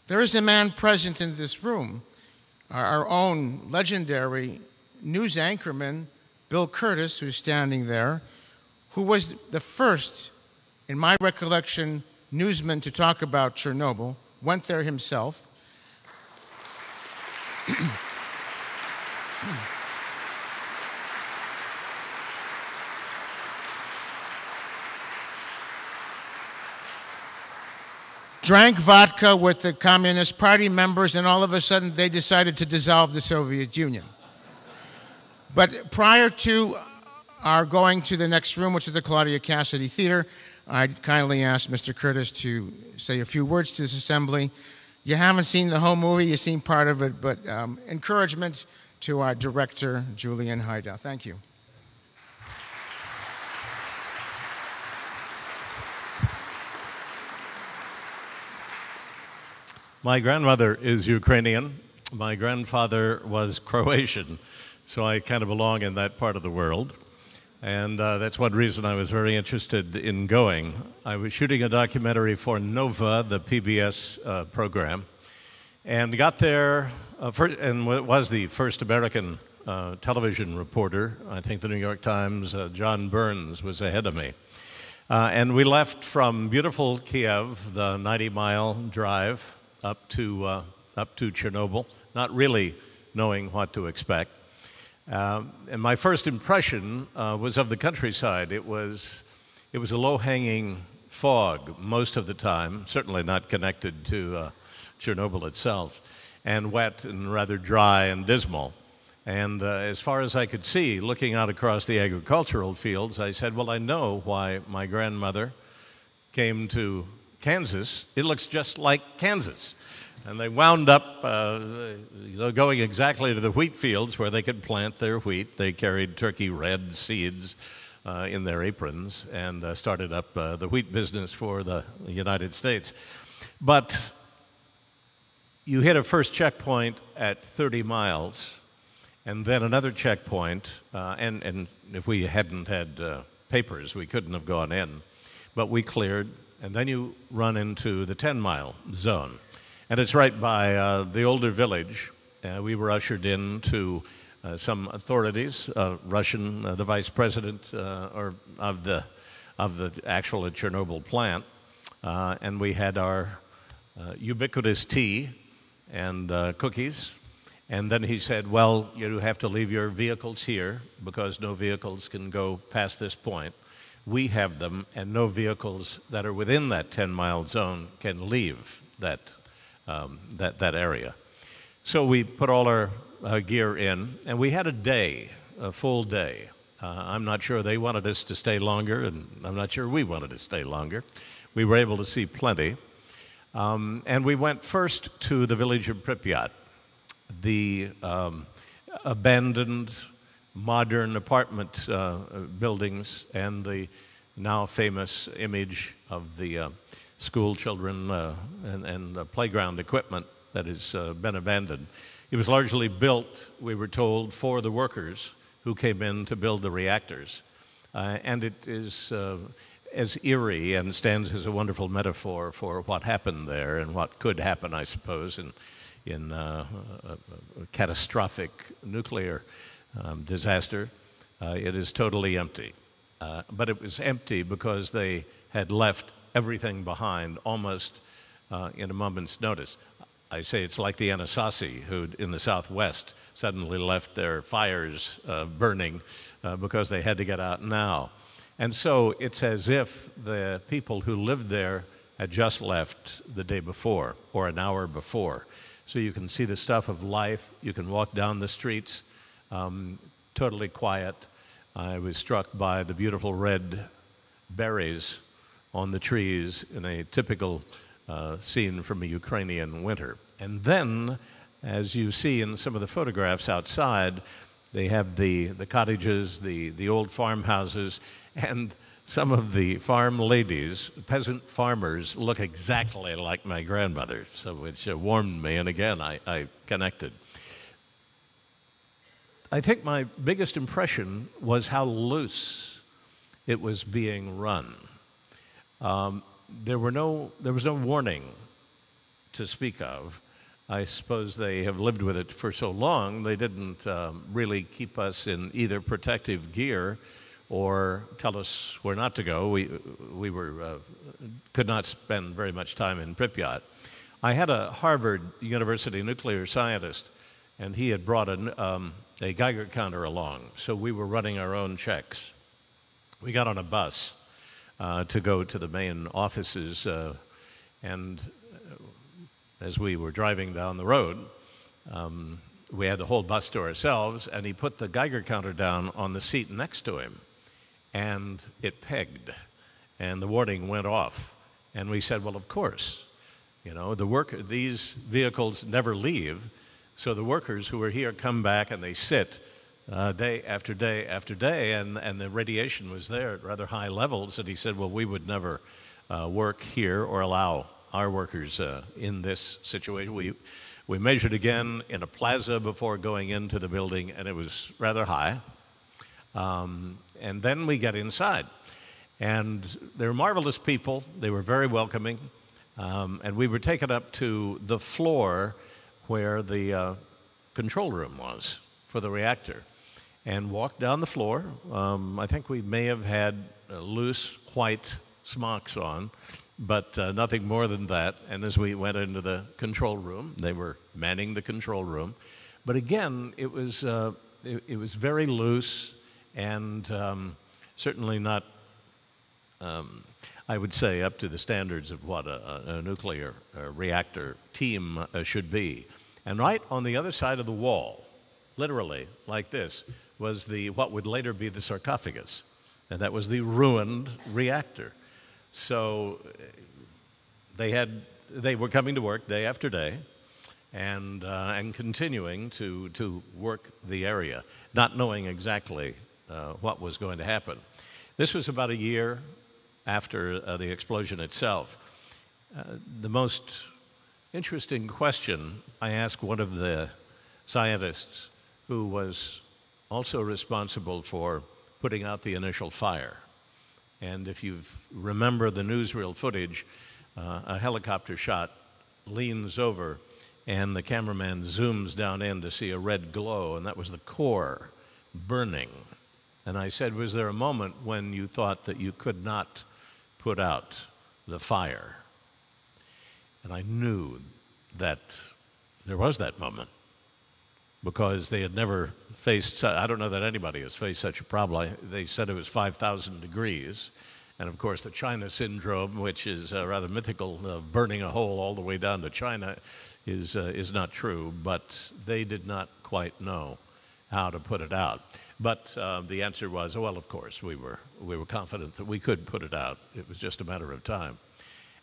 There is a man present in this room, our own legendary news anchorman, Bill Curtis, who's standing there, who was the first, in my recollection, newsman to talk about Chernobyl, went there himself. Drank vodka with the Communist Party members, and all of a sudden they decided to dissolve the Soviet Union. But prior to our going to the next room, which is the Claudia Cassidy Theater, I'd kindly ask Mr. Curtis to say a few words to this assembly. You haven't seen the whole movie, you've seen part of it, but encouragement to our director, Julian Haidow. Thank you. My grandmother is Ukrainian. My grandfather was Croatian, so I kind of belong in that part of the world. And that's one reason I was very interested in going. I was shooting a documentary for Nova, the PBS program, and got there, and was the first American television reporter. I think the New York Times, John Burns, was ahead of me. And we left from beautiful Kyiv, the 90-mile drive, up to Chernobyl, not really knowing what to expect. And my first impression was of the countryside. It was a low-hanging fog most of the time, certainly not connected to Chernobyl itself, and wet and rather dry and dismal. And as far as I could see, looking out across the agricultural fields, I said, well, I know why my grandmother came to Kansas. It looks just like Kansas. And they wound up going exactly to the wheat fields where they could plant their wheat. They carried turkey red seeds in their aprons and started up the wheat business for the United States. But you hit a first checkpoint at 30 miles, and then another checkpoint, and if we hadn't had papers, we couldn't have gone in. But we cleared, and then you run into the 10-mile zone. And it's right by the older village. We were ushered in to some authorities, Russian, the vice president of the actual Chernobyl plant, and we had our ubiquitous tea and cookies. And then he said, well, you have to leave your vehicles here because no vehicles can go past this point. We have them, and no vehicles that are within that 10-mile zone can leave that area. So we put all our gear in, and we had a full day. I'm not sure they wanted us to stay longer, and I'm not sure we wanted to stay longer. We were able to see plenty. And we went first to the village of Pripyat, the abandoned modern apartment buildings, and the now famous image of the school children and playground equipment that has been abandoned. It was largely built, we were told, for the workers who came in to build the reactors. And it is as eerie and stands as a wonderful metaphor for what happened there and what could happen, I suppose, in a catastrophic nuclear disaster. It is totally empty. But it was empty because they had left everything behind almost in a moment's notice. I say it's like the Anasazi, who in the Southwest suddenly left their fires burning because they had to get out now. And so it's as if the people who lived there had just left the day before or an hour before. So you can see the stuff of life. You can walk down the streets, totally quiet. I was struck by the beautiful red berries on the trees in a typical scene from a Ukrainian winter. And then, as you see in some of the photographs outside, they have the cottages, the old farmhouses, and some of the farm ladies, peasant farmers, look exactly like my grandmother, so which warmed me, and again, I connected. I think my biggest impression was how loose it was being run. There was no warning to speak of. I suppose they have lived with it for so long, they didn't really keep us in either protective gear or tell us where not to go. We could not spend very much time in Pripyat. I had a Harvard University nuclear scientist, and he had brought a Geiger counter along, so we were running our own checks. We got on a bus to go to the main offices, and as we were driving down the road, we had the whole bus to ourselves, and he put the Geiger counter down on the seat next to him, and it pegged, and the warning went off. And we said, well, of course, these vehicles never leave, so the workers who are here come back and they sit day after day after day, and the radiation was there at rather high levels, and he said, well, we would never work here or allow our workers in this situation. We measured again in a plaza before going into the building, and it was rather high. And then we get inside. And they were marvelous people. They were very welcoming. And we were taken up to the floor where the control room was for the reactor and walked down the floor. I think we may have had loose white smocks on, but nothing more than that. And as we went into the control room, they were manning the control room. But again, it was very loose and certainly not, I would say, up to the standards of what a nuclear reactor team should be. And right on the other side of the wall, literally like this, was what would later be the sarcophagus. And that was the ruined reactor. So they were coming to work day after day and continuing to work the area, not knowing exactly what was going to happen. This was about a year after the explosion itself. The most interesting question I asked one of the scientists who was also responsible for putting out the initial fire. And if you remember the newsreel footage, a helicopter shot leans over and the cameraman zooms down in to see a red glow, and that was the core burning. And I said, was there a moment when you thought that you could not put out the fire? And I knew that there was that moment because they had never faced, I don't know that anybody has faced such a problem. They said it was 5,000 degrees. And of course, the China syndrome, which is rather mythical, burning a hole all the way down to China, is not true. But they did not quite know how to put it out. But the answer was, well, of course, we were confident that we could put it out. It was just a matter of time.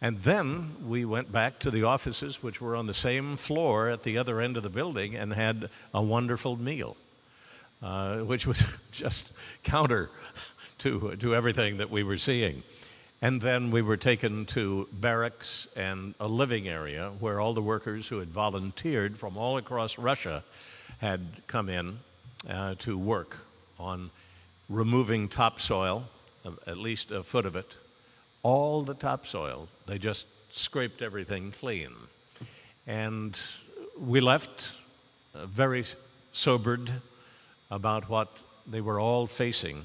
And then we went back to the offices, which were on the same floor at the other end of the building, and had a wonderful meal, which was just counter to everything that we were seeing. And then we were taken to barracks and a living area where all the workers who had volunteered from all across Russia had come in to work on removing topsoil, at least a foot of it. All the topsoil, they just scraped everything clean. And we left very sobered about what they were all facing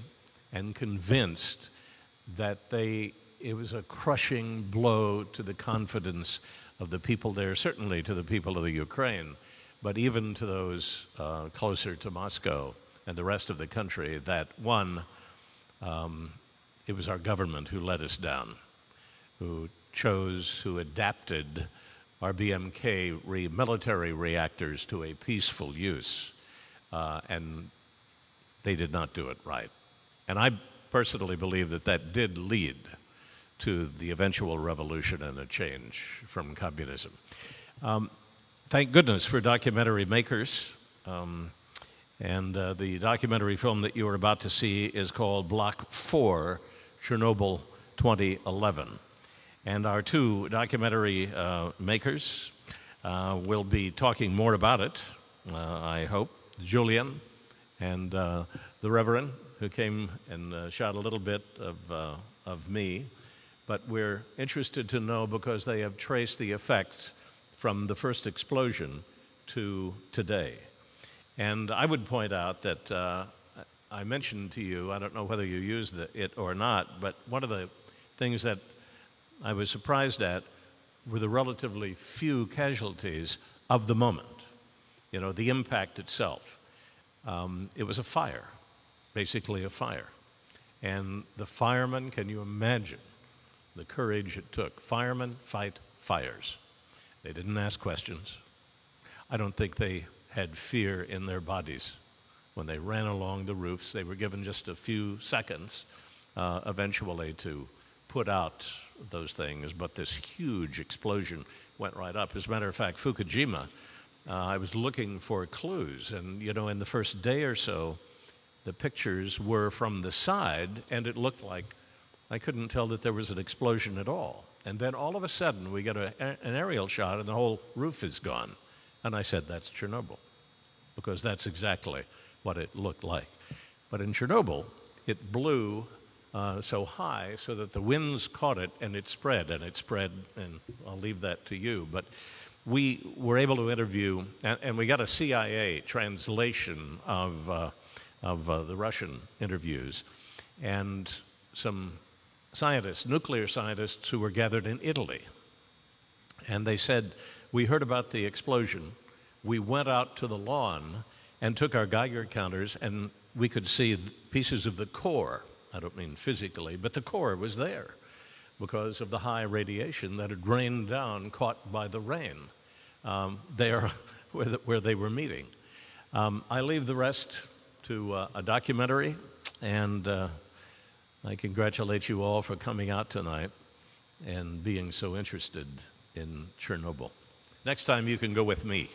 and convinced that it was a crushing blow to the confidence of the people there, certainly to the people of the Ukraine, but even to those closer to Moscow and the rest of the country, that one, it was our government who let us down, who adapted our BMK military reactors to a peaceful use, and they did not do it right. And I personally believe that did lead to the eventual revolution and a change from communism. Thank goodness for documentary makers. And the documentary film that you are about to see is called Block 4, Chernobyl 2011. And our two documentary makers will be talking more about it, I hope. Julian and the Reverend, who came and shot a little bit of me. But we're interested to know because they have traced the effects from the first explosion to today. And I would point out that I mentioned to you, I don't know whether you used it or not, but one of the things that I was surprised at were the relatively few casualties of the moment. You know, the impact itself. It was a fire, basically a fire. And the firemen, can you imagine the courage it took? Firemen fight fires. They didn't ask questions. I don't think they had fear in their bodies. When they ran along the roofs, they were given just a few seconds eventually to put out those things, but this huge explosion went right up. As a matter of fact, Fukushima, I was looking for clues, and you know, in the first day or so, the pictures were from the side, and it looked like I couldn't tell that there was an explosion at all. And then all of a sudden, we get an aerial shot, and the whole roof is gone. And I said, that's Chernobyl, because that's exactly what it looked like. But in Chernobyl, it blew so high so that the winds caught it, and it spread, and I'll leave that to you. But we were able to interview, and we got a CIA translation of the Russian interviews, and some scientists, nuclear scientists who were gathered in Italy. And they said, we heard about the explosion. We went out to the lawn and took our Geiger counters, and we could see pieces of the core. I don't mean physically, but the core was there because of the high radiation that had rained down, caught by the rain there where they were meeting. I leave the rest to a documentary, and I congratulate you all for coming out tonight and being so interested in Chernobyl. Next time you can go with me.